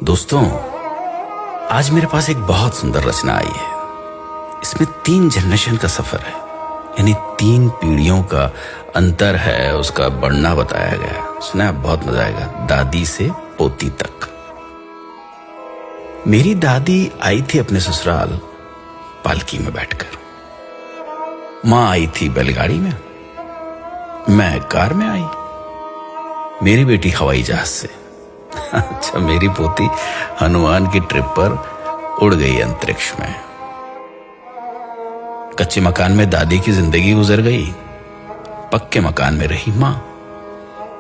दोस्तों, आज मेरे पास एक बहुत सुंदर रचना आई है। इसमें 3 जनरेशन का सफर है, यानी 3 पीढ़ियों का अंतर है, उसका बढ़ना बताया गया है। सुना, बहुत मजा आएगा। दादी से पोती तक। मेरी दादी आई थी अपने ससुराल पालकी में बैठकर। माँ आई थी बैलगाड़ी में, मैं कार में आई, मेरी बेटी हवाई जहाज से। अच्छा, मेरी पोती हनुमान की ट्रिप पर उड़ गई अंतरिक्ष में। कच्चे मकान में दादी की जिंदगी गुजर गई, पक्के मकान में रही मां।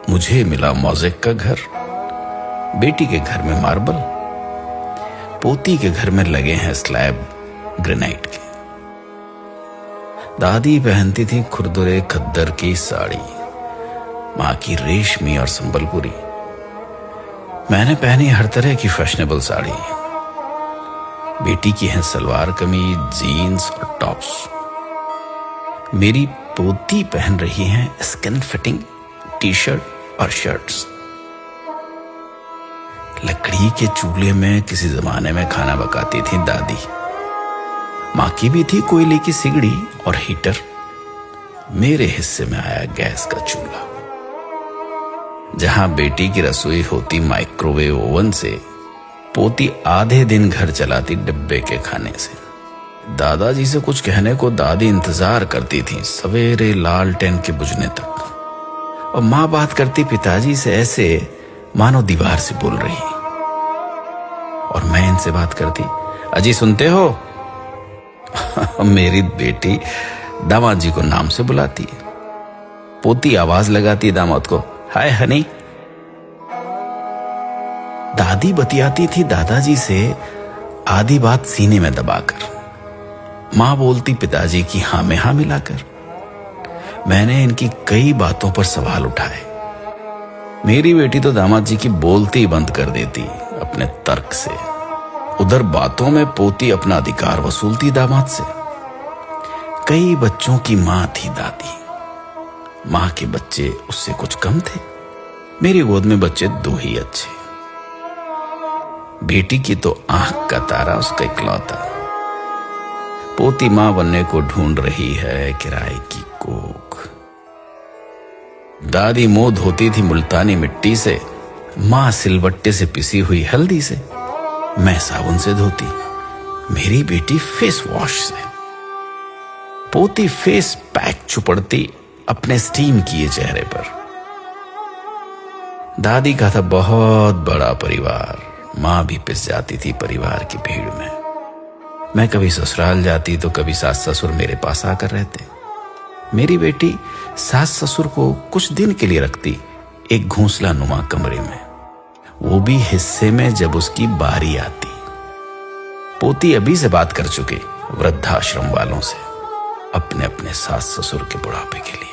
मुझे मिला मौजेक का घर, बेटी के घर में मार्बल, पोती के घर में लगे हैं स्लैब ग्रेनाइट के। दादी पहनती थी खुरदुरे खद्दर की साड़ी, मां की रेशमी और संबलपुरी। मैंने पहनी हर तरह की फैशनेबल साड़ी। बेटी की है सलवार कमीज, जीन्स और टॉप्स। मेरी पोती पहन रही है स्किन फिटिंग टी शर्ट और शर्ट्स। लकड़ी के चूल्हे में किसी जमाने में खाना पकाती थी दादी। मां की भी थी कोयले की सिगड़ी और हीटर। मेरे हिस्से में आया गैस का चूल्हा। जहां बेटी की रसोई होती माइक्रोवेव ओवन से, पोती आधे दिन घर चलाती डिब्बे के खाने से। दादाजी से कुछ कहने को दादी इंतजार करती थी सवेरे लालटेन के बुझने तक, और मां बात करती पिताजी से ऐसे मानो दीवार से बोल रही। और मैं इनसे बात करती, अजी सुनते हो? मेरी बेटी दामाद जी को नाम से बुलाती है। पोती आवाज लगाती दामाद को, हाय हनी। दादी बतियाती थी दादाजी से आधी बात सीने में दबाकर। मां बोलती पिताजी की हां में हां मिलाकर। मैंने इनकी कई बातों पर सवाल उठाए। मेरी बेटी तो दामाद जी की बोलती ही बंद कर देती अपने तर्क से। उधर बातों में पोती अपना अधिकार वसूलती दामाद से। कई बच्चों की मां थी दादी। मां के बच्चे उससे कुछ कम थे। मेरी गोद में बच्चे 2 ही अच्छे। बेटी की तो आंख का तारा उसका इकलौता। पोती मां बनने को ढूंढ रही है किराए की कोख। दादी मुंह धोती थी मुल्तानी मिट्टी से, मां सिलबट्टे से पिसी हुई हल्दी से। मैं साबुन से धोती, मेरी बेटी फेस वॉश से। पोती फेस पैक चुपड़ती अपने स्टीम किए चेहरे पर। दादी का था बहुत बड़ा परिवार। मां भी पिस जाती थी परिवार की भीड़ में। मैं कभी ससुराल जाती तो कभी सास ससुर मेरे पास आकर रहते। मेरी बेटी सास ससुर को कुछ दिन के लिए रखती एक घोंसला नुमा कमरे में, वो भी हिस्से में जब उसकी बारी आती। पोती अभी से बात कर चुकी वृद्धाश्रम वालों से अपने अपने सास ससुर के बुढ़ापे के लिए।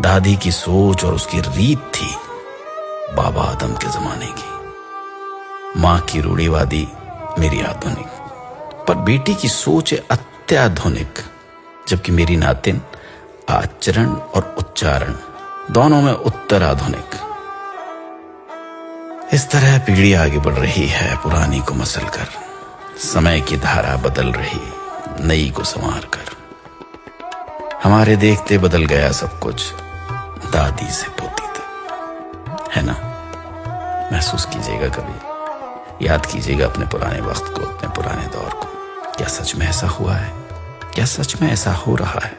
दादी की सोच और उसकी रीत थी बाबा आदम के जमाने की। मां की रूढ़िवादी, मेरी आधुनिक। पर बेटी की सोच है अत्याधुनिक, जबकि मेरी नातिन आचरण और उच्चारण दोनों में उत्तराधुनिक। इस तरह पीढ़ी आगे बढ़ रही है पुरानी को मसल कर। समय की धारा बदल रही नई को संवार कर। हमारे देखते बदल गया सब कुछ, दादी से पोती तक, है ना? महसूस कीजिएगा, कभी याद कीजिएगा अपने पुराने वक्त को, अपने पुराने दौर को। क्या सच में ऐसा हुआ है? क्या सच में ऐसा हो रहा है?